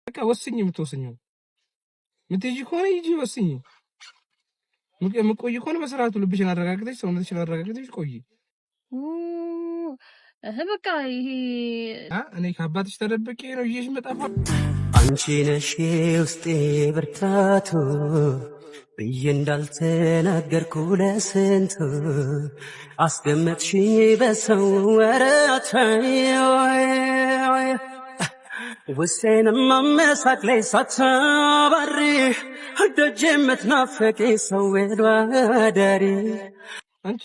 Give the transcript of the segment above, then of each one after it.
በቃ ወስኝ የምትወስኝው ምትጂ ከሆነ ይጂ ወስኝ ምቆይ ከሆነ በስርዓቱ ልብሽን አረጋግተሽ ሰውነትሽን አረጋግተሽ ቆይ በቃ ይሄ እኔ ከአባትሽ ተደብቄ ነው ይዤሽ መጣፋ አንቺ ነሽ ውስጤ ብርታቱ ብዬ እንዳልተናገርኩ ለስንቱ አስገመጥሽኝ በሰው ወረታይ ውስጤንም ማመሳቅ ላይ ሳታባሪ ደጅ የምትናፈቂ ሰው ወዳሪ አንቺ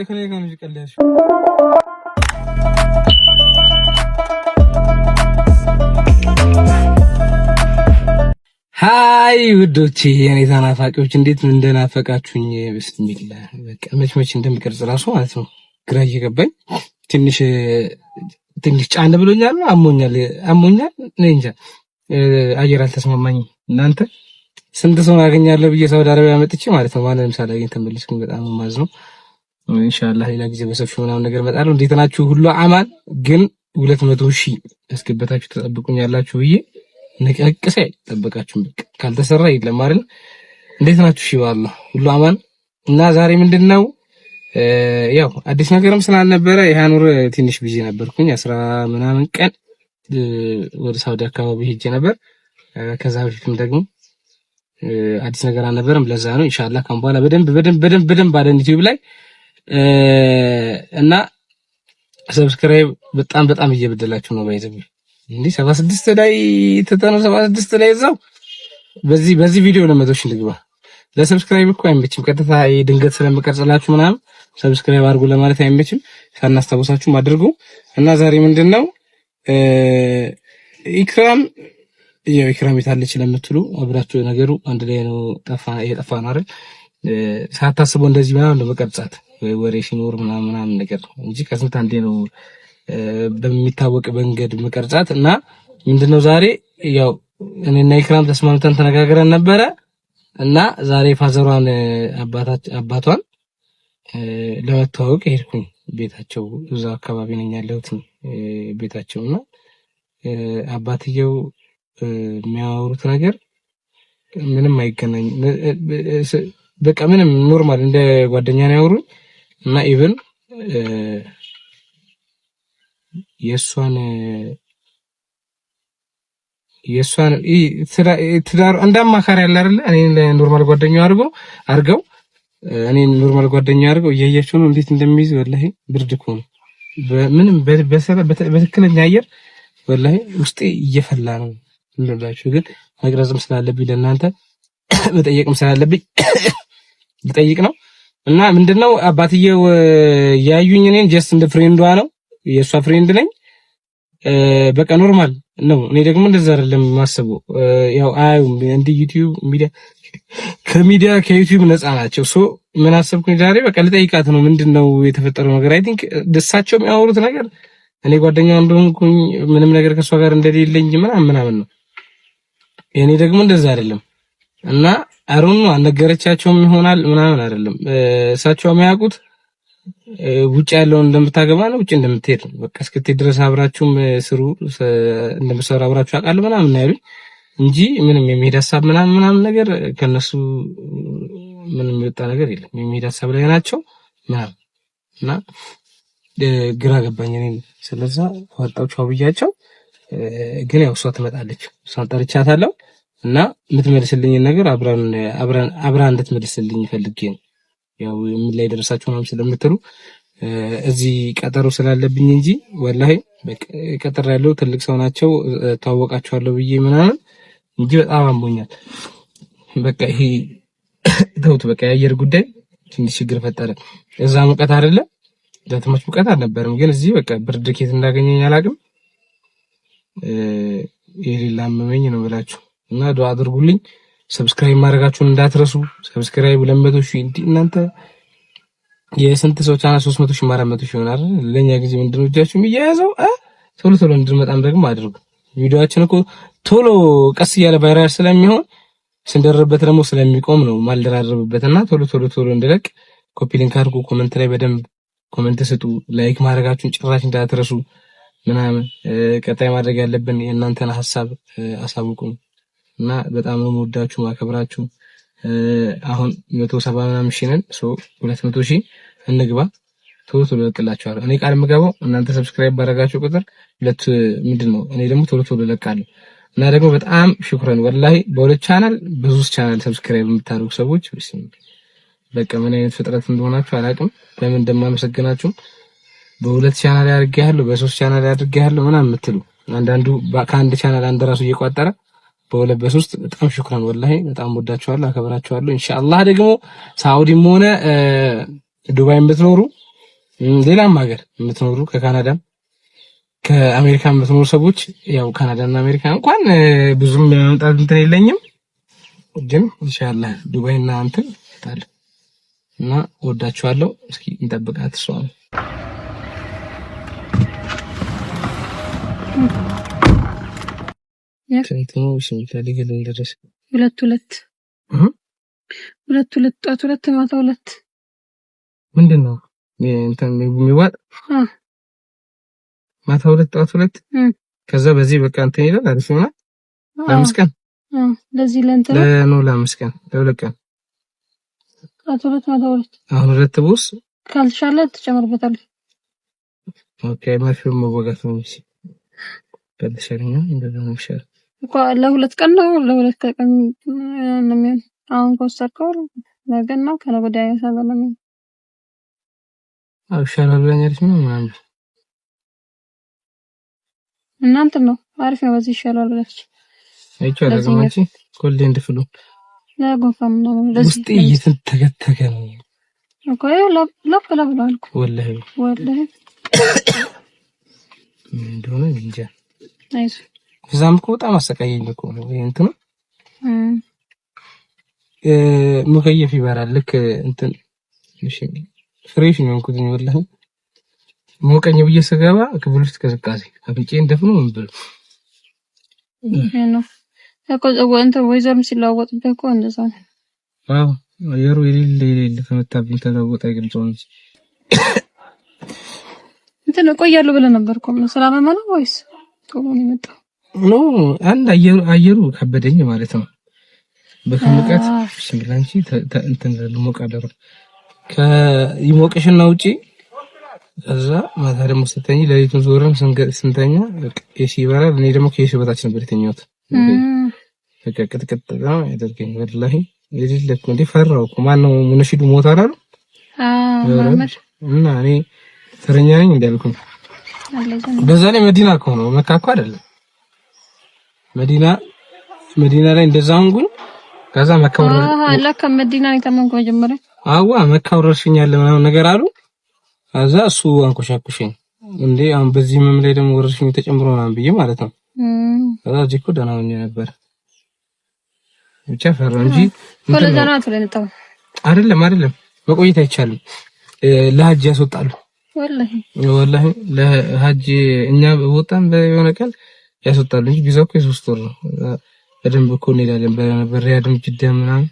ከኔ ጋር ነው ይቀለሽ ሃይ ውዶቼ የኔ ተናፋቂዎች እንዴት እንደናፈቃችሁኝ ብስሚላህ በቃ መች እንደምቀርጽ ራሱ ማለት ነው ግራ እየገባኝ ትንሽ ጫን ብሎኛል አሞኛል ነኝ እንጃ አየር አልተስማማኝም እናንተ ስንት ሰው አገኛለሁ ብዬ ሳውዲ አረቢያ መጥቼ ማለት ነው ማንንም ሳላገኝ ተመለስኩኝ በጣም ማዝ ነው ኢንሻአላህ ሌላ ጊዜ በሰፊው ምናምን ነገር መጣለሁ እንዴት ናችሁ ሁሉ አማን ግን 200,000 እስከበታችሁ ተጠብቁኛላችሁ ብዬ ነቀቅሰ ተጠብቃችሁ በቃ ካልተሰራ የለም አይደል እንዴት ናችሁ እሺ ዋላ ሁሉ አማን እና ዛሬ ምንድነው ያው አዲስ ነገርም ስላልነበረ ያኑር ትንሽ ቢዚ ነበርኩኝ 10 ምናምን ቀን ወደ ሳውዲ አካባቢ ሄጄ ነበር ከዛ በፊትም ደግሞ አዲስ ነገር አልነበረም ለዛ ነው ኢንሻአላህ ካም በኋላ በደንብ አደን ዩቲዩብ ላይ እና ሰብስክራይብ በጣም እየበደላችሁ ነው ባይዘብ እንዴ 76 ላይ ተተነው 76 ላይ እዛው በዚህ ቪዲዮ ለመቶሽ ልግባ ለሰብስክራይብ እኮ አይመችም ቀጥታ ድንገት ስለምቀርጽላችሁ ምናምን ሰብስክራይብ አድርጉ ለማለት አይመችም ሳናስታውሳችሁ አድርጉ እና ዛሬ ምንድነው ኢክራም የታለች ለምትሉ አብራችሁ ነገሩ አንድ ላይ ነው የጠፋ ነው አይደል ሳታስበው እንደዚህ ምናምን ለመቀርጻት ወሬ ሲኖር ምናምን ነገር እንጂ ከስንት አንዴ ነው በሚታወቅ መንገድ መቀርጻት እና ምንድነው ዛሬ ያው እኔና ኢክራም ተስማምተን ተነጋግረን ነበረ እና ዛሬ ፋዘሯን አባቷን ለመተዋወቅ ሄድኩኝ ቤታቸው እዛ አካባቢ ነኝ ያለሁት ቤታቸውና አባትየው የሚያወሩት ነገር ምንም አይገናኝ በቃ ምንም ኖርማል እንደ ጓደኛ ነው ያወሩኝ እና ኢቭን የሷን ትዳር እንዳማካሪ ያለ አይደለ እኔ ኖርማል ጓደኛው አርገው እኔ ኖርማል ጓደኛው አርገው እያያችሁ ነው እንዴት እንደሚይዝ ወላሂ ብርድ እኮ ነው ምንም በትክክለኛ አየር ወላሂ ውስጤ እየፈላ ነው እንደላችሁ ግን መቅረጽም ስላለብኝ ለእናንተ መጠየቅም ስላለብኝ ልጠይቅ ነው እና ምንድነው አባትየው ያዩኝ እኔን ጀስት እንደ ፍሬንዷ ነው የሷ ፍሬንድ ነኝ በቃ ኖርማል ነው እኔ ደግሞ እንደዛ አይደለም ማሰበው ያው እንደ ዩቲዩብ ሚዲያ ከዩቲዩብ ነፃ ናቸው ሶ ምን አሰብኩኝ ዛሬ በቃ ልጠይቃት ነው ምንድነው የተፈጠረው ነገር አይ ቲንክ ደሳቸው የሚያወሩት ነገር እኔ ጓደኛው እንደሆንኩኝ ምንም ነገር ከሷ ጋር እንደሌለኝ ምናምን ነው እኔ ደግሞ እንደዛ አይደለም እና አሩን አልነገረቻቸውም ይሆናል ምናምን አይደለም እሳቸው የሚያውቁት ውጭ ያለውን እንደምታገባ ነው ውጭ እንደምትሄድ በቃ እስክትሄድ ድረስ አብራችሁም ስሩ እንደምትሰሩ አብራችሁ አቃል ምናምን ነው ያሉኝ እንጂ ምንም የሚሄድ ሐሳብ ምናምን ነገር ከነሱ ምንም የወጣ ነገር የለም የሚሄድ ሐሳብ ላይ ናቸው ምናምን እና ግራ ገባኝ እኔ ስለዛ ወጣው ብያቸው ግን ያው እሷ ትመጣለች እሷን ጠርቻታለሁ እና የምትመልስልኝ ነገር አብራ እንድትመልስልኝ ፈልጌ ነው ያው ምን ላይ ደረሳችሁ ነው ስለምትሉ እዚህ ቀጠሮ ስላለብኝ እንጂ ወላሂ በቃ ቀጠሮ ያለው ትልቅ ሰው ናቸው ታወቃቸዋለሁ ብዬ ምናምን እንጂ በጣም አሞኛል በቃ ይሄ ተውት በቃ የአየር ጉዳይ ትንሽ ችግር ፈጠረ እዛ ሙቀት አይደለ ዳትማች ሙቀት አልነበረም ግን እዚህ በቃ ብርድ ኬት እንዳገኘኝ አላቅም የሌላ አመመኝ ነው ብላችሁ እና ዱአ አድርጉልኝ ሰብስክራይብ ማድረጋችሁን እንዳትረሱ ሰብስክራይብ 200,000 እናንተ የስንት ሰው ቻናል 300,000 400,000 ይሆናል ለኛ ጊዜ ምንድነው እጃችሁ የሚያያዘው ቶሎ እንድንመጣም ደግሞ አድርጉ ቪዲዮአችን እኮ ቶሎ ቀስ ያለ ቫይራል ስለሚሆን ስንደረበት ደግሞ ስለሚቆም ነው ማልደራረብበትና ቶሎ እንድለቅ ኮፒ ሊንክ አድርጉ ኮሜንት ላይ በደንብ ኮሜንት ስጡ ላይክ ማድረጋችሁን ጭራሽ እንዳትረሱ ምናምን ቀጣይ ማድረግ ያለብን የእናንተን ሐሳብ አሳውቁን እና በጣም ነው የምወዳችሁ ማከብራችሁ። አሁን 170 ምናምን ሺህ ነን። 200 ሺህ እንግባ ቶሎ ቶሎ እለቅላችኋለሁ። እኔ ቃል የምገባው እናንተ ሰብስክራይብ ባደረጋችሁ ቁጥር ምንድነው እኔ ደግሞ ቶሎ ቶሎ እለቃለሁ እና ደግሞ በጣም ሽኩረን ወላሂ በሁለት ቻናል በሶስት ቻናል ሰብስክራይብ የምታደርጉ ሰዎች በቃ ምን አይነት ፍጥረት እንደሆናችሁ አላውቅም። ለምን እንደማመሰግናችሁ በሁለት ቻናል ያድርጋለሁ በሶስት ቻናል ያድርጋለሁ ምናምን የምትሉ አንዳንዱ ከአንድ ቻናል አንድ ራሱ እየቋጠረ በሁለት በሶስት በጣም ሽኩራን ወላሂ በጣም ወዳችኋለሁ አከብራችኋለሁ። ኢንሻአላህ ደግሞ ሳውዲም ሆነ ዱባይ የምትኖሩ ሌላም ሀገር የምትኖሩ ከካናዳም ከአሜሪካ የምትኖሩ ሰዎች ያው ካናዳና አሜሪካ እንኳን ብዙም ያመጣል እንትን የለኝም ግን ኢንሻአላህ ዱባይና እንትን ታል እና ወዳችኋለሁ። እስኪ እንጠብቃት እሷ ከንተው ሲምታሊ ገለል ድረስ ሁለት ጧት ሁለት ማታ ሁለት ምንድነው እንትን የሚዋጥ ማታ ሁለት ጧት ሁለት ከዛ በዚህ በቃ እንትን ይላል አሪፍ ነው። ለአምስት ቀን ለዚህ ለእንትን ነው ለአምስት ቀን ለሁለት ቀን ጧት ሁለት ማታ ሁለት አሁን ሁለት ቦስ ካልሻለ ትጨምርበታለህ። ኦኬ ማርፊው መወጋት ነው እሺ ከደሸኛ እንደዚህ ነው ይሻል እኮ ለሁለት ቀን ነው ለሁለት ቀን ነው። አሁን ኮስተርከው ነገና ከነገ ወዲያ ያሳበለም አብሻራል ብለኛለች ነው ማለት እናንተ ነው አሪፍ ነው በዚህ ይሻላል ብለሽ አይቻለሁ ማለት ኮልዴ እንደፍሉ ለጎፋም ነው ለዚህ እየተተከተከ ነው እኮ ለብ አልኩ ወላሂ እንደሆነ እንጃ አይስ እዛም እኮ በጣም አሰቃየኝ እኮ ነው እንትን ሙከየፍ ይበራል ልክ እንትን እሺ ፍሬሽ ነው እንኩት ወላሂ ሞቀኝ ብዬ ስገባ ክፍል ውስጥ ከዝቃዜ አፍንጬ እንደፍኑ ምን ብሎ ይሄ ነው እኮ እንትን ወይዘርም ሲላወጥበት እኮ እንደዛ ነው። አዎ አየሩ የሌለ ከመታብኝ ተለወጠ አይገልጸው እንጂ እንትን ቆያለሁ ብለህ ነበር እኮ ሰላማማ ነው ወይስ ቶሎ ነው የመጣው? ኖ አንድ አየሩ ከበደኝ ማለት ነው። በከሙቀት ሽምላንቺ እንትን ለሞቃደሩ ከይሞቅሽና ውጪ ከዛ ማታ ደግሞ ስተኝ ለሊቱን ዞረን ስንተኛ ኤሲ ይበራል። እኔ ደግሞ ከኤሲ በታች ነበር የተኛሁት። በቃ ቅጥቅጥ ነው ያደርገኝ ወላሂ የሌለኩ እንዴ ፈራው እኮ ማነው ሙነሺዱ ሞታል አሉ ማመድ እና እኔ ተረኛ ነኝ እንዳልኩኝ በዛ ላይ መዲና እኮ ነው መካ እኮ አይደለም። መዲና ላይ እንደዛው እንጉን ከዛ መካ ለካ መዲና ነው ተመንኮ ጀመረ አዋ መካ ወረርሽኛል ምናምን ነገር አሉ። ከዛ እሱ አንኮሻኩሽኝ እንዴ አሁን በዚህ መም ላይ ደግሞ ወረርሽኝ ተጨምሮ ምናምን ብዬ ማለት ነው። ከዛ እኮ ደህና ሆኜ ነበር ብቻ ፈራው እንጂ ኮለዛናት ለነጣው አይደለም መቆየት አይቻልም። ለሐጅ ያስወጣሉ ወላሂ ለሐጅ እኛ ወጣን በየሆነ ቀን ያስወጣሉ እንጂ ቪዛው እኮ የሶስት ወር ነው። በደንብ እኮ እንሄዳለን በሪያድም ጅዳም ምናምን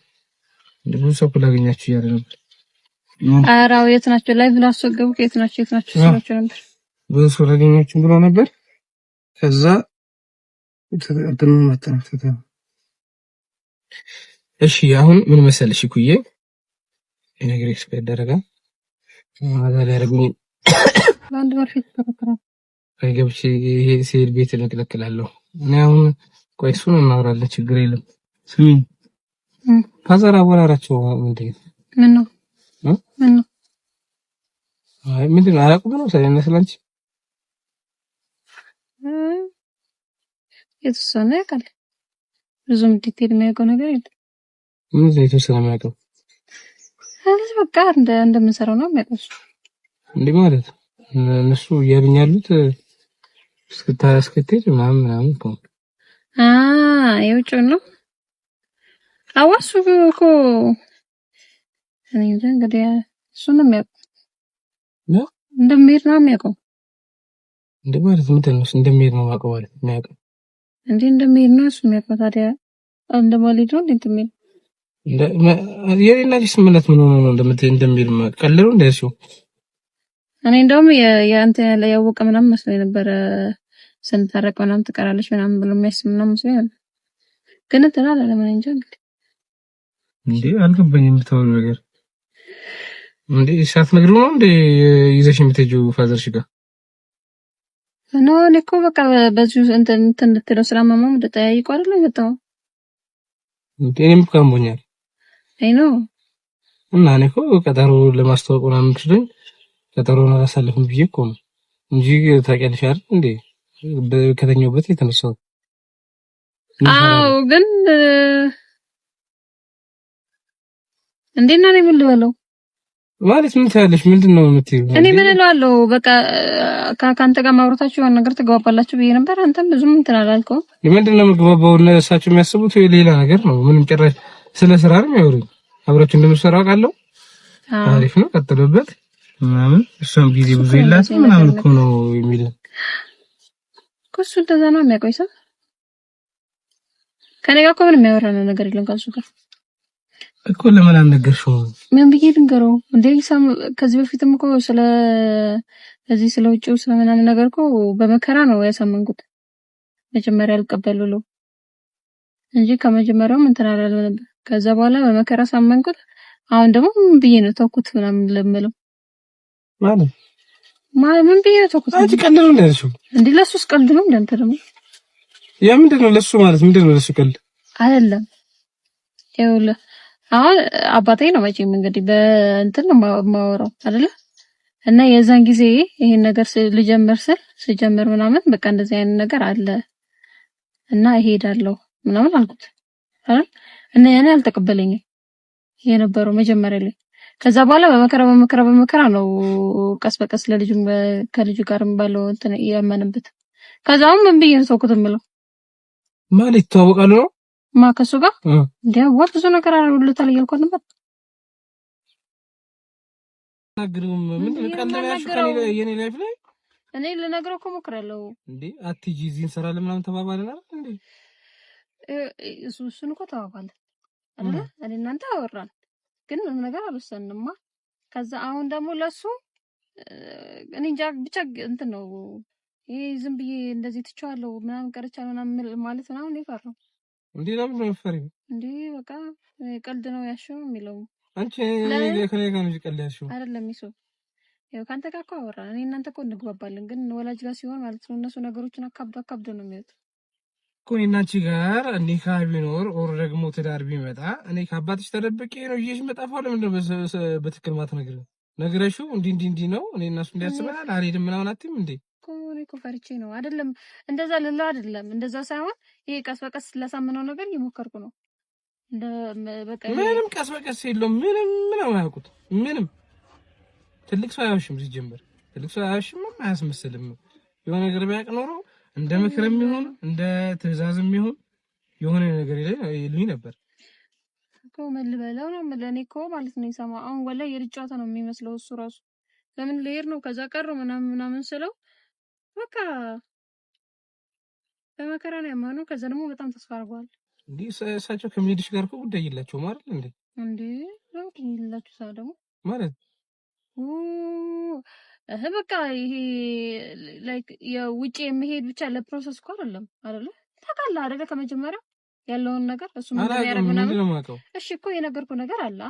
ብዙ ሰው ላገኛችሁ እያለ ነበር። አራው የት ናቸው ላይ ብላ አስወገቡ የት ናቸው ሰዎች ነበር ብዙ ሰው ላገኛችሁ ብሎ ነበር። ከዛ ተጠርጥን ማጠናፈታ እሺ አሁን ምን መሰለሽ ኩዬ ነገር ኤክስፔክት ደረጋ ማዛለ ያረጉኝ ባንድ ወርፊት ተከራከረ አይገብሽ ይሄ ሲል ቤት ለቅለቅላለሁ እኔ አሁን ቆይ እሱን እናወራለን ችግር የለም። ስሚ ካዛራ ወራራቸው ምን ነው አይ ምንድነው አላውቅም ነው ሳይነስላንቺ የተወሰነ ያውቃል ብዙም ዲቴል የሚያውቀው ነገር የለም። ምን ዘይቶ ስለማያውቀው አለች በቃ እንደምንሰራው ነው የሚያውቀው እንዴ ማለት እነሱ ያብኛሉት እስክትሄድ ምናምን እኮ የውጭው ነው አዋሱ እኮ እኔ እንግዲህ እሱን ነው የሚያውቀው እንደሚሄድ ነው የሚያውቀው እንዴ ማለት ምንድን ነው እንደሚሄድ ነው የማውቀው ማለት የሚያውቀው እንዴ እንደሚሄድ ነው እሱ የሚያውቀው ታዲያ እንደማልሄድ ነው እንደሚሄድ የሌላ ልጅ ስምነት ምን ሆኖ ነው እንደሚሄድ ቀልሉ እንደዚህ እኔ እንደውም ያንተ ላይ ያወቀ ምናምን መስሎኝ ነበር ስንታረቅ ምናምን ትቀራለች ምናምን ብሎ የሚያስብ ምናምን መስሎኝ ነበር። ግን እንትን አላለም። እኔ እንጃ እንዴ አልገባኝም የምታወሪው ነገር እንዴ ሳትነግሪው ነው እንዴ ይዘሽ የምትሄጂው ፋዘርሽ ጋር? እኔ እኮ በቃ በዚሁ እንትን ልትለው ስላመመው ተጠያይቆ አይደል የመጣው። እኔም እኮ አሞኛል። አይ ነው እና እኔ እኮ ቀጠሮ ለማስተዋወቅ ምናምን ትልኝ ቀጠሮውን አላሳልፍም ብዬ እኮ ነው እንጂ ታውቂያለሽ አይደል እንዴ ከተኛሁበት የተነሳው። አዎ ግን እንዴት ነው ምን ልበለው ማለት ምን ታያለሽ? ምንድነው የምትይው? እኔ ምን እለዋለሁ? በቃ ከአንተ ጋር ማውራታችሁ የሆነ ነገር ትግባባላችሁ ብዬ ነበር። አንተም ብዙም እንትን አላልከውም። ምንድነው የምግባባው? እነሳቸው የሚያስቡት ሌላ ነገር ነው። ምንም ጭራሽ ስለ ስራ ነው የሚያወሩኝ። አብራችሁ እንደምትሰራ አውቃለሁ። አሪፍ ነው፣ ቀጥሎበት ምናምን። እሷም ጊዜ ብዙ የላትም ምናምን እኮ ነው የሚለው እኮ እሱ እንደዛ ነው የሚያውቀው። ሰው ከኔ ጋር እኮ ምንም የሚያወራን ነገር የለም ከእሱ ጋር እኮ። ለምን አልነገርሽውም? ምን ብዬ ልንገረው እንዴ? ከዚህ በፊትም እኮ እዚህ ስለ ውጭው ስለምናምን ነገር እኮ በመከራ ነው ያሳመንኩት። መጀመሪያ አልቀበል ብሎ እንጂ ከመጀመሪያው ምን ተናራለ ነበር። ከዛ በኋላ በመከራ ሳመንኩት። አሁን ደግሞ ምን ብዬ ነው ተውኩት ምናምን ለምለው ማለት ምን ብዬ ነው ተውኩት? አንቺ ቀልድ ነው እንደዚህ እንዴ? ለሱስ ቀልድ ነው እንዴ? አንተ ደግሞ ያ ምንድነው ለሱ ማለት ምንድነው ለሱ ቀልድ አይደለም። ይኸውልህ አሁን አባቴ ነው መቼም እንግዲህ በእንትን ነው የማወራው አይደለ? እና የዛን ጊዜ ይሄን ነገር ስጀምር ምናምን በቃ እንደዚህ አይነት ነገር አለ እና እሄዳለሁ ምናምን አልኩት አይደል? እና ያኔ አልተቀበለኝም የነበረው መጀመሪያ ላይ። ከዛ በኋላ በመከራ ነው ቀስ በቀስ ከልጁ ጋርም ባለው እንትን ያመንበት። ከዛውም ምን ብዬ ነው ተውኩት የምለው ማለት ይተዋወቃሉ ነው ከሱ ጋር እንዴ ብዙ ነገር አሉታል እያልኩት ነበር። ናግሩም ምንድነው ቀለማሽ ከኔ የኔ ላይፍ ላይ እኔ ልነግረው እኮ ሞክራለሁ። እንዴ አትጂ እዚህ እንሰራለን ምናምን ተባባልን አይደል እንዴ? እሱን እኮ ተባባልን አይደል? እኔ እናንተ አወራን ግን ምንም ነገር አልወሰንንማ። ከዛ አሁን ደግሞ ለሱ እኔ እንጃ ብቻ እንትን ነው ይሄ ዝም ብዬ እንደዚህ ትቻለሁ ምናምን ቀርቻለሁ ምናምን ማለት ምናምን ይፈራው እንዴ? ለምን ነው የምትፈሪው እንዴ? በቃ ቀልድ ነው ያሽው የሚለው አንቺ ከኔ ጋር ነው ቀልድ ያሽው አይደለም? ይሱ ያው ካንተ ጋር እኮ አወራን እኔ እናንተ እኮ እንግባባለን። ግን ወላጅ ጋር ሲሆን ማለት ነው እነሱ ነገሮችን አካብዶ ነው የሚወጡ እኮ። እኔ እና አንቺ ጋር ኒካ ቢኖር ኦር ደግሞ ትዳር ቢመጣ እኔ ከአባትሽ ተደብቄ ነው ይዤሽ መጣፋው። ለምንድን ነው በትክክል ማትነግሪው? ነግረሽው እንዲህ ነው እኔ እና እሱ እንዲያስበናል አልሄድም ምናምን አትይም እንዴ? እኮ ፈርቼ ነው አይደለም። እንደዛ ልለው አይደለም፣ እንደዛ ሳይሆን ይሄ ቀስ በቀስ ስለሳምነው ነገር እየሞከርኩ ነው። በቃ ምንም ቀስ በቀስ የለውም። ምንም አያውቁት። ምንም ትልቅ ሰው አያውሽም። ሲጀምር ትልቅ ሰው አያውሽም፣ አያስመስልም። የሆነ ነገር ቢያውቅ ኖሮ እንደ ምክርም ይሁን እንደ ትዕዛዝም ይሁን የሆነ ነገር ይሉኝ ነበር እኮ። ምን ልበለው ነው ለኔ እኮ ማለት ነው ይሰማ። አሁን ወላሂ የልጅ ጨዋታ ነው የሚመስለው እሱ ራሱ። ለምን ልሄድ ነው ከዛ ቀረው ምናምን ስለው በቃ በመከራ ነው ያማነው። ከዛ ደግሞ በጣም ተስፋ አድርጓል። እንዴ እሳቸው ከሚሄድሽ ጋር እኮ ጉዳይ የላቸውም አይደል እንዴ? እንዴ ነው ይላችሁ ሰው ደግሞ ማለት በቃ ይሄ ላይክ የውጪ የሚሄድ ብቻ ለፕሮሰስ እኮ አይደለም ታውቃለህ አይደለ? ከመጀመሪያው ያለውን ነገር እሱ ምን እንደሚያደርግ ምናምን። እሺ እኮ የነገርኩህ ነገር አለ።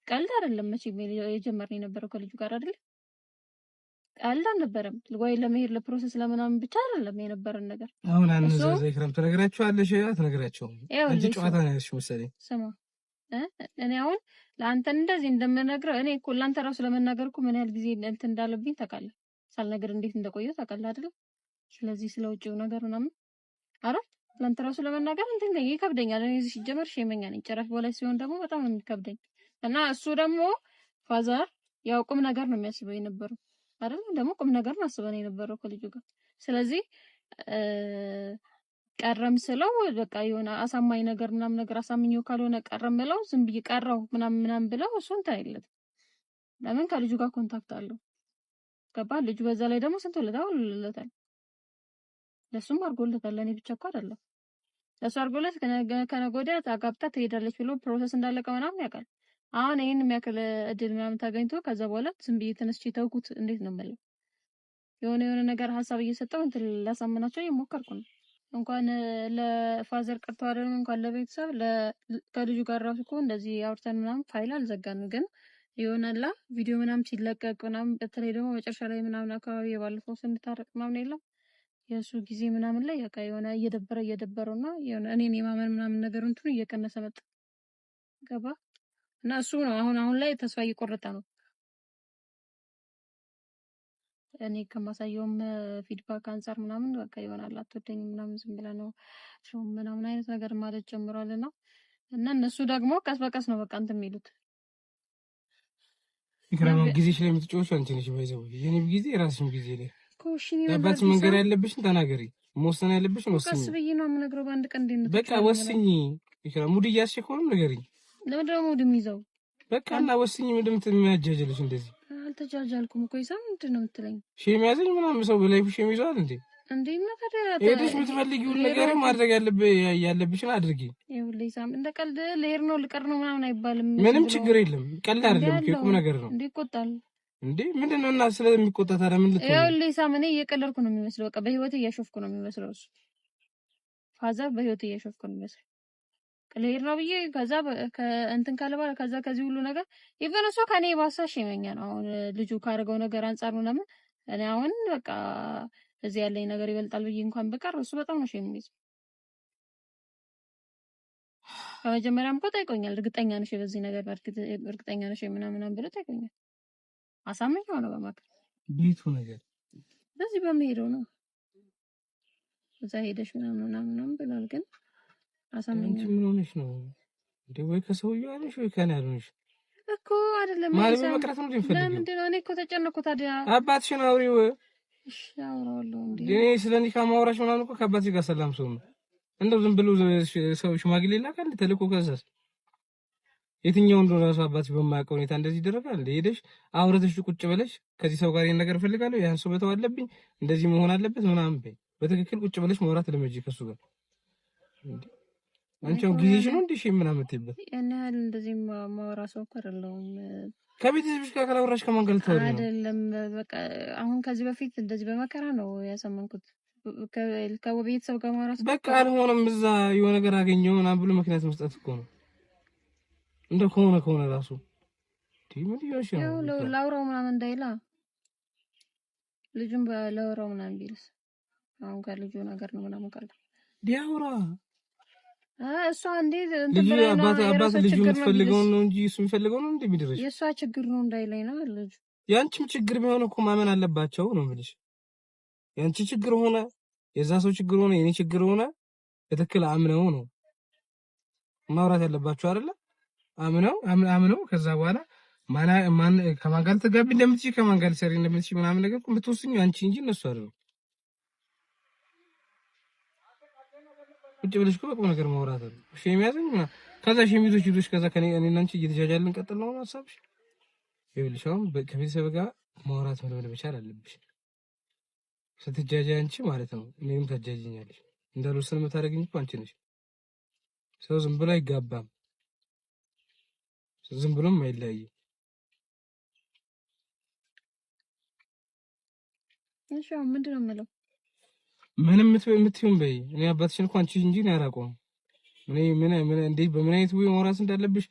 ቀልድ አይደለም መቼም የጀመርነው የነበረው ከልጁ ጋር አይደል? ቀልድ አልነበረም ወይ ለመሄድ ለፕሮሰስ ለምናምን ብቻ አይደለም የነበረን ነገር። አሁን አንዘዘ ይክራም ተነግራችኋለሽ አትነግራቸውም እንጂ ጨዋታ ነው ያልሽው መሰለኝ። ስማ እኔ አሁን ለአንተ እንደዚህ እንደምነግረው እኔ እኮ ለአንተ ራሱ ለመናገር እኮ ምን ያህል ጊዜ እንትን እንዳለብኝ ታውቃለህ። ሳልነግር እንዴት እንደቆየሁ ታውቃለህ አይደል? ስለዚህ ስለውጪው ነገር ምናምን አረ ለአንተ ራሱ ለመናገር እንትን ነው ይከብደኛል። እኔ እዚህ ሲጀመር ሸመኛ ነኝ። ጭራሽ በላይ ሲሆን ደግሞ በጣም ነው የሚከብደኝ። እና እሱ ደግሞ ፋዘር ያው ቁም ነገር ነው የሚያስበው የነበረው አይደል? ደግሞ ቁም ነገር ነው አስበን የነበረው ከልጁ ጋር። ስለዚህ ቀረም ስለው በቃ የሆነ አሳማኝ ነገር ምናምን ነገር አሳምኘው ካልሆነ ቀረም ብለው ዝም ብዬ ቀረው ምናምን ብለው እሱን ታይለት። ለምን ከልጁ ጋር ኮንታክት አለው ገባ? ልጁ በዛ ላይ ደግሞ ስንት ወለታል ለሱም አድርጎለታል። ለኔ ብቻ እኮ አይደለም ለሱ አድርጎለት ከነገ ወዲያ ታጋብታ ትሄዳለች ብሎ ፕሮሰስ እንዳለቀ ምናምን ያውቃል። አሁን ይሄን የሚያክል እድል ምናምን ታገኝቶ ከዛ በኋላ ዝም ብዬ ተነስቼ ተውኩት እንዴት ነው የምለው? የሆነ ነገር ሀሳብ እየሰጠው እንትን ላሳምናቸው እየሞከርኩ ነው። እንኳን ለፋዘር ቀርቶ አይደለም እንኳን ለቤተሰብ ከልጁ ጋር ራሱ እኮ እንደዚህ አውርተን ምናምን ፋይል አልዘጋንም። ግን ይሆናላ ቪዲዮ ምናምን ሲለቀቅ ምናምን በተለይ ደግሞ መጨረሻ ላይ ምናምን አካባቢ የባለፈው ስንታረቅ ምናምን የለም የእሱ ጊዜ ምናምን ላይ በቃ የሆነ እየደበረውና የሆነ እኔን የማመን ምናምን ነገር እንትኑ እየቀነሰ መጣ። ገባ እና እሱ ነው አሁን ላይ ተስፋ እየቆረጠ ነው። እኔ ከማሳየውም ፊድባክ አንፃር ምናምን በቃ ይሆናል አትወደኝም ምናምን ዝም ብለህ ነው ምናምን አይነት ነገር ማለት ጀምሯልና እና እነሱ ደግሞ ቀስ በቀስ ነው በቃ እንትን የሚሉት። ይከራም ጊዜሽ ላይ የምትጮሽ አንቺ ነሽ። ባይዘው የኔ ጊዜ የራስሽም ጊዜ ላይ ለባት መንገር ያለብሽን ተናገሪ፣ መወሰን ያለብሽን ወስኝ። ቀስ ብዬ ነው የምነግረው በአንድ ቀን እንዴት ነው በቃ ወስኝ። ይከራም ሙድ እያስቸኮልም ንገሪኝ። ለምን ደግሞ ሙድ የሚይዘው በቃ እና ወስኝ። ምንድን የሚያጃጅልሽ እንደዚህ? አልተጃጃልኩም እኮ ይሳም ምንድን ነው የምትለኝ? ሼም ያዘኝ ምናምን ሰው በላይፍ ሼም ይዟል እንዴ? እንዴና ታዲያ ሄደሽ የምትፈልጊውን ነገር ማድረግ ያለብሽን አድርጊ። ይኸውልህ ይሳም እንደ ቀልድ ልሄድ ነው ልቀር ነው ምናምን አይባልም። ምንም ችግር የለም። ቀልድ አይደለም፣ ቁም ነገር ነው። እንዴ ይቆጣል እንዴ? ምንድነው? እና ስለሚቆጣ ታዲያ ምን ልትሆን? ይኸውልህ ይሳም እኔ እየቀለድኩ ነው የሚመስለው። በቃ በህይወቴ እያሾፍኩ ነው የሚመስለው። እሱ ፋዘር በህይወቴ እያሾፍኩ ነው የሚመስለው። ልሄድ ነው ብዬ ከዛ እንትን ካለ በኋላ ከዛ ከዚህ ሁሉ ነገር ኢቨን እሷ ከኔ ባሳ ሸመኛ ነው። አሁን ልጁ ካደረገው ነገር አንፃር ነው ለምን እኔ አሁን በቃ እዚህ ያለኝ ነገር ይበልጣል ብዬ እንኳን በቀር እሱ በጣም ነው ሸሚዝ። ከመጀመሪያም እኮ ጠይቆኛል። እርግጠኛ ነሽ በዚህ ነገር እርግጠኛ ነሽ ምናምን ብሎ ጠይቆኛል። አሳመኛው ነው በማከል ቤቱ ነገር በዚህ በመሄደው ነው እዛ ሄደሽ ምናምን ብሏል። ግን አሳመኛው ምን ሆነሽ ነው እንዴ? ወይ ከሰውዬው አለሽ ወይ ከኔ አለሽ እኮ አይደለም ማለት በመቅረት ነው እንደምፈልግ። ለምንድን ነው እኔ እኮ ተጨነኩ። ታዲያ አባትሽን አውሪው። እሺ አውራለሁ እንዴ? እኔ ስለዚህ ከማውራሽ ምናምን እኮ ከአባትሽ ጋር ሰላም ሰው ነው። እንደው ዝም ብሎ ሰው ሽማግሌ ላካል ተልኮ ከዛስ የትኛው እንደው ራሱ አባትሽ በማያውቀው ሁኔታ እንደዚህ ይደረጋል? ሄደሽ አውረተሽ ቁጭ ብለሽ ከዚህ ሰው ጋር ይሄን ነገር እፈልጋለሁ ያን ሰው በተው አለብኝ እንደዚህ መሆን አለበት ምናምን በይ። በትክክል ቁጭ ብለሽ ማውራት ለመጂ ከሱ ጋር እንዴ አንቺው ጊዜሽ ነው እንዴ? እሺ ምናምን ትይበት ያን ያህል እንደዚህ ማውራ ሰው እኮ አይደለሁም። ከቤተሰብሽ ጋር ካላወራሽ ከማን ጋር ልታወሪ ነው? አይደለም በቃ አሁን ከዚህ በፊት እንደዚህ በመከራ ነው ያሰማንኩት። ከቤተሰብ ጋር ማውራት በቃ አልሆነም። እዛ የሆነ ነገር አገኘው ምናምን ብሎ ምክንያት መስጠት እኮ ነው። እንደው ከሆነ ራሱ ምን ይሆንሽ ነው? ላውራው ምናምን እንዳይላ ልጁን በላውራው ምናምን ቢልስ አሁን ከልጁ ነገር ነው ምናምን ካለ ዲያውራ እሷ እንዴት ልጅ አባት ልጅ የምትፈልገው ነው እንጂ እሱ የሚፈልገው ነው እንዴ? የሚደረሽ የእሷ ችግር ነው እንዳይለኝ ነው ልጅ። ያንቺም ችግር ቢሆን እኮ ማመን አለባቸው ነው የምልሽ። ያንቺ ችግር ሆነ የዛ ሰው ችግር ሆነ የኔ ችግር ሆነ በትክክል አምነው ነው ማውራት ያለባቸው አይደለ? አምነው ከዛ በኋላ ማን ከማን ጋር ተጋቢ እንደምትይ ከማን ጋር ሰሪ እንደምትይ ምናምን ነገር እኮ የምትወስኚው አንቺ እንጂ እነሱ አይደሉም። ቁጭ ብለሽ እኮ በቁም ነገር ማውራት አይደል? እሺ የሚያዘኝ ከዛ ሸሚዞች ይዞሽ ከዛ እኔና አንቺ እየተጃጃልን ቀጥል ነው ሀሳብሽ። ይኸውልሽ አሁን ከቤተሰብ ጋር ማውራት መለመድ መቻል አለብሽ። ስትጃጃይ አንቺ ማለት ነው እኔም ታጃጅኛለሽ። እንዳልወሰን የምታደርጊኝ እኮ አንቺ ነሽ። ሰው ዝም ብሎ አይጋባም፣ ዝም ብሎም አይለያይም። እሺ አሁን ምንድን ነው የምለው? ምንም የምትይውን በይ። እኔ አባትሽን እንኳን አንቺ እንጂ ነው ያላውቀውም። እኔ ምን እንዴት በምን አይነት ወይ ማውራት እንዳለብሽ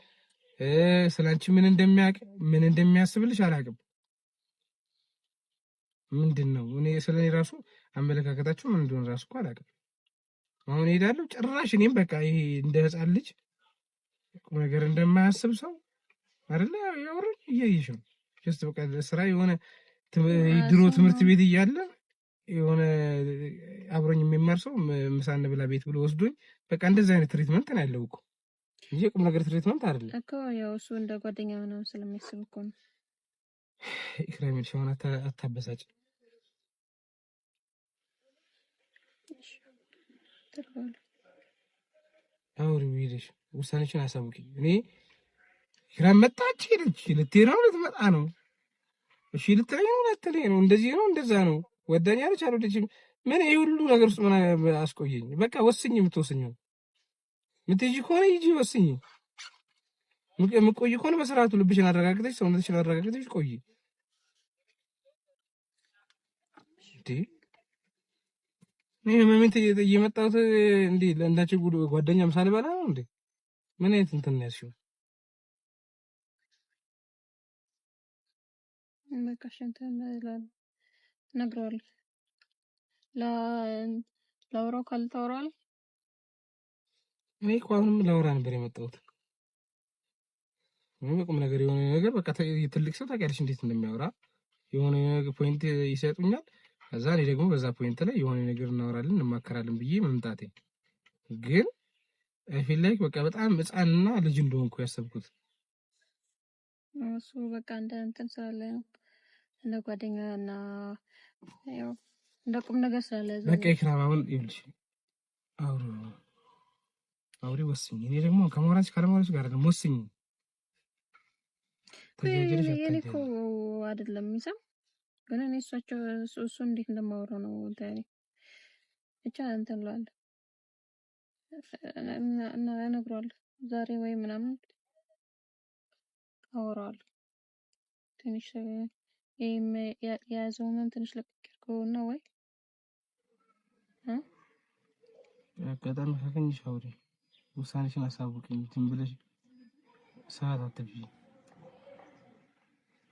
ስላንቺ ምን እንደሚያውቅ ምን እንደሚያስብልሽ አላውቅም። ምንድነው እኔ ስለኔ ራሱ አመለካከታችሁ ምን እንደሆነ ራሱ እኮ አላውቅም። አሁን ሄዳለሁ ጭራሽ እኔም በቃ ይሄ እንደ ሕፃን ልጅ ነገር እንደማያስብ ሰው አይደለ ያወራኝ እያየሽ ነው። ጀስት በቃ ስራ የሆነ ድሮ ትምህርት ቤት እያለ የሆነ አብሮኝ የሚማር ሰው ምሳ እንብላ ቤት ብሎ ወስዶኝ በቃ እንደዚህ አይነት ትሪትመንት ነው ያለው እኮ እንጂ ቁም ነገር ትሪትመንት አይደለም እኮ። ያው እሱ እንደ ጓደኛ ነው ስለሚያስብ እኮ ነው። ኢክራም ሸዋና አታበሳጭ። አውሪ ሄደሽ ውሳኔሽን አሳውቂ። እኔ ኢክራም መጣች ሄደች ልትሄድ ነው ልትመጣ ነው እሺ ልትለኝ ነው ልትለኝ ነው እንደዚህ ነው እንደዛ ነው ወዳኛ አለች አልወደችም ምን ይሄ ሁሉ ነገር ውስጥ ምን አስቆየኝ? በቃ ወስኝ። የምትወስኚው የምትሄጂ ከሆነ ሂጂ ወስኝ። ምቆይ ከሆነ በስርዓቱ ልብሽን አረጋግተሽ ሰውነትሽን አረጋግተሽ ቆይ። እንዴ እኔ መምንት እየመጣሁት እንዴ ለእንዳችሁ ጓደኛ ምሳሌ ባላ ነው እንዴ? ምን አይነት እንትን ነው ያልሽው? መካሸንተን ነግረዋለሁ። ላውራው ካልታወራል እኔ እኮ አሁንም ላውራ ነበር የመጣሁት። ምን በቁም ነገር የሆነ ነገር በቃ ትልቅ ሰው ታውቂያለሽ እንዴት እንደሚያወራ የሆነ ፖይንት ይሰጡኛል። ከዛ እኔ ደግሞ በዛ ፖይንት ላይ የሆነ ነገር እናወራለን እንማከራለን ብዬ መምጣቴ ግን አይፊል ላይክ በቃ በጣም ህፃንና ልጅ እንደሆንኩ ያሰብኩት እሱ በቃ እንደ እንትን ስላለ ነው እንደ ጓደኛና ያው እንደ ቁም ነገር ስላለ በቃ ኢክራም አሁን ይልሽ አውሪ ወስኝ። እኔ ደግሞ ከማውራትሽ ካለማውራትሽ ጋር ደግሞ ወስኝ። እኔ እኮ አይደለም የሚሰም ግን እኔ እሱ እንዴት እንደማወራው ነው ታሪ ብቻ እንትን እላለሁ እና እነግረዋለሁ ዛሬ ወይ ምናምን አወራዋለሁ። ትንሽ የያዘውን ትንሽ ለቅቄርኩና ወይ አጋጣሚ ካገኘሽ አውሪ፣ ውሳኔሽን አሳውቂኝ። እንትን ብለሽ ሰዓት አትብዢ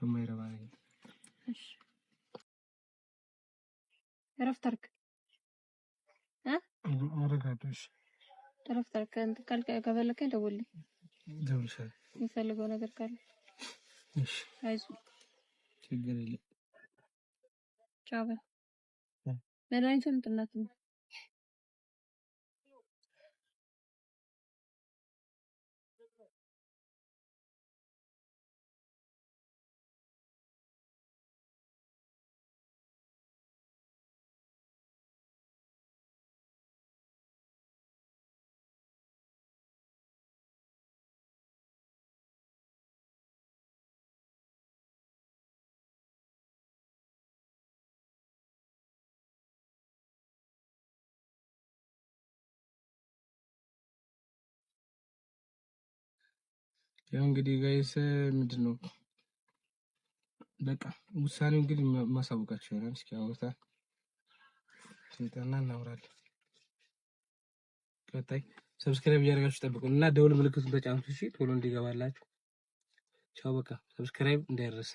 በማይረባ ነገር። እሺ እረፍት አድርግ አረጋዶሽ እረፍት አድርግ። እንትን ከፈለከኝ ደውልልኝ፣ ደውልልሻለሁ የምፈልገው ነገር ካለ። እሺ አይዞህ፣ ችግር የለም። ቻው በል። መድኃኒቱን እንጥላት ነው ያው እንግዲህ ጋይስ ምንድነው በቃ ውሳኔው እንግዲህ ማሳወቃችሁ ይሆናል። እስኪ አውርታ ስልጣና እናወራለን። ቀጣይ ሰብስክራይብ እያደረጋችሁ ጠብቁን እና ደውል ምልክቱን ተጫኑት። እሺ ቶሎ እንዲገባላችሁ። ቻው በቃ ሰብስክራይብ እንዳይረሳ።